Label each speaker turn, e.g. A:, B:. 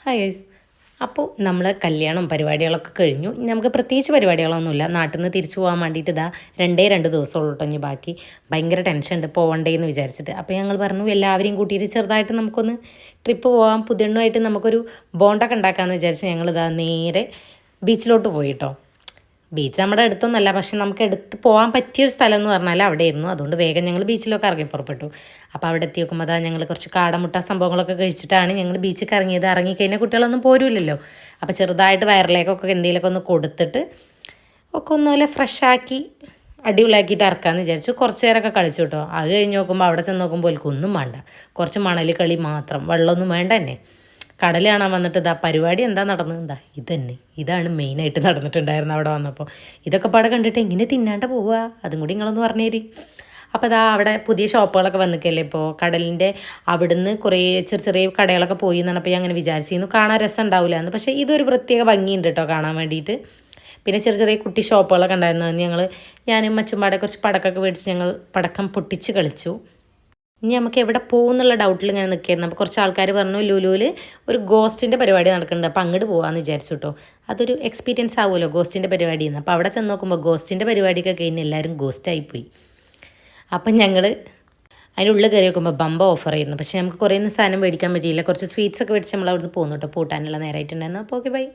A: Hi guys. അപ്പോൾ നമ്മൾ കല്യാണം പരിപാടികളൊക്കെ കഴിഞ്ഞു. നമുക്ക് പ്രത്യേകിച്ച് പരിപാടികളൊന്നുമില്ല. നാട്ടിൽ നിന്ന് തിരിച്ചു പോകാൻ വേണ്ടിയിട്ട് ഇതാ 2 ദിവസമുള്ളൂ കേട്ടോ. ഇനി ബാക്കി ഭയങ്കര ടെൻഷൻ ഉണ്ട് പോകണ്ടേ എന്ന് വിചാരിച്ചിട്ട്. അപ്പോൾ ഞങ്ങൾ പറഞ്ഞു എല്ലാവരെയും കൂട്ടിയിട്ട് ചെറുതായിട്ട് നമുക്കൊന്ന് ട്രിപ്പ് പോകാം, പുതിയണ്ണുമായിട്ട് നമുക്കൊരു ബോണ്ടൊക്കെ ഉണ്ടാക്കാമെന്ന് വിചാരിച്ച് ഞങ്ങളിതാ നേരെ ബീച്ചിലോട്ട് പോയി കേട്ടോ. ബീച്ച് നമ്മുടെ അടുത്തൊന്നല്ല, പക്ഷെ നമുക്ക് എടുത്ത് പോകാൻ പറ്റിയൊരു സ്ഥലം എന്ന് പറഞ്ഞാൽ അവിടെയായിരുന്നു. അതുകൊണ്ട് വേഗം ഞങ്ങൾ ബീച്ചിലൊക്കെ ഇറങ്ങി പുറപ്പെട്ടു. അപ്പോൾ അവിടെ എത്തി നോക്കുമ്പോൾ അതാ ഞങ്ങൾ കുറച്ച് കാടമുട്ട സംഭവങ്ങളൊക്കെ കഴിച്ചിട്ടാണ് ഞങ്ങൾ ബീച്ചിൽ ഇറങ്ങിയത്. ഇറങ്ങിക്കഴിഞ്ഞാൽ കുട്ടികളൊന്നും പോരുമില്ലല്ലോ. അപ്പോൾ ചെറുതായിട്ട് വയറിലേക്കൊക്കെ എന്തെങ്കിലുമൊക്കെ ഒന്ന് കൊടുത്തിട്ട് ഒക്കെ ഒന്നുപോലെ ഫ്രഷാക്കി അടിപൊളിയാക്കിയിട്ട് ഇറക്കാമെന്ന് വിചാരിച്ചു. കുറച്ച് നേരമൊക്കെ കളിച്ചു കേട്ടോ. അത് കഴിഞ്ഞ് നോക്കുമ്പോൾ അവിടെ ചെന്ന് നോക്കുമ്പോൾ ഒന്നും വേണ്ട, കുറച്ച് മണൽ കളി മാത്രം, വെള്ളമൊന്നും വേണ്ട തന്നെ. കടൽ കാണാൻ വന്നിട്ട് ഇതാ പരിപാടി എന്താ നടന്നത്, എന്താ ഇതന്നെ, ഇതാണ് മെയിനായിട്ട് നടന്നിട്ടുണ്ടായിരുന്നത് അവിടെ വന്നപ്പോൾ. ഇതൊക്കെ പാടെ കണ്ടിട്ട് എങ്ങനെ തിന്നാണ്ട് പോവുക, അതും കൂടി നിങ്ങളൊന്ന് പറഞ്ഞേരി. അപ്പോൾ അതാ അവിടെ പുതിയ ഷോപ്പുകളൊക്കെ വന്നിക്കല്ലേ ഇപ്പോൾ കടലിൻ്റെ അവിടുന്ന് കുറേ ചെറിയ ചെറിയ കടകളൊക്കെ പോയി എന്നാണ്. അപ്പോൾ ഞാൻ അങ്ങനെ വിചാരിച്ചിരുന്നു കാണാൻ രസം ഉണ്ടാവില്ല എന്ന്. പക്ഷേ ഇതൊരു പ്രത്യേക ഭംഗിയുണ്ട് കേട്ടോ കാണാൻ വേണ്ടിയിട്ട്. പിന്നെ ചെറിയ ചെറിയ കുട്ടി ഷോപ്പുകളൊക്കെ ഉണ്ടായിരുന്നു. ഞാനും മച്ചുമ്പാടെ കുറച്ച് പടക്കമൊക്കെ മേടിച്ച് ഞങ്ങൾ പടക്കം പൊട്ടിച്ച് കളിച്ചു. ഇനി നമുക്ക് എവിടെ പോകുന്നുള്ള ഡൗട്ടിൽ ഇങ്ങനെ നിൽക്കായിരുന്നു. അപ്പോൾ കുറച്ച് ആൾക്കാർ പറഞ്ഞു ലുലുവിൽ ഒരു ഗോസ്റ്റിൻ്റെ പരിപാടി നടക്കുന്നുണ്ട്, അപ്പോൾ അങ്ങോട്ട് പോകാമെന്ന് വിചാരിച്ചു കേട്ടോ. അതൊരു എക്സ്പീരിയൻസ് ആവുമല്ലോ ഗോസ്റ്റിൻ്റെ പരിപാടി എന്ന്. അപ്പോൾ അവിടെ ചെന്ന് നോക്കുമ്പോൾ ഗോസ്റ്റിൻ്റെ പരിപാടിയൊക്കെ കഴിഞ്ഞ് എല്ലാവരും ഗോസ്റ്റായിപ്പോയി. അപ്പം ഞങ്ങൾ അതിനുള്ളിൽ കയറി നോക്കുമ്പോൾ ബമ്പ ഓഫർ ആയിരുന്നു. പക്ഷേ നമുക്ക് കുറേ സാധനം മേടിക്കാൻ പറ്റിയില്ല. കുറച്ച് സ്വീറ്റ്സ് ഒക്കെ മേടിച്ച് നമ്മൾ അവിടുന്ന് പോകുന്നു കേട്ടോ. പൂട്ടാനുള്ള നേരമായിട്ടുണ്ടായിരുന്നു. അപ്പോൾ ഓക്കെ ബൈ.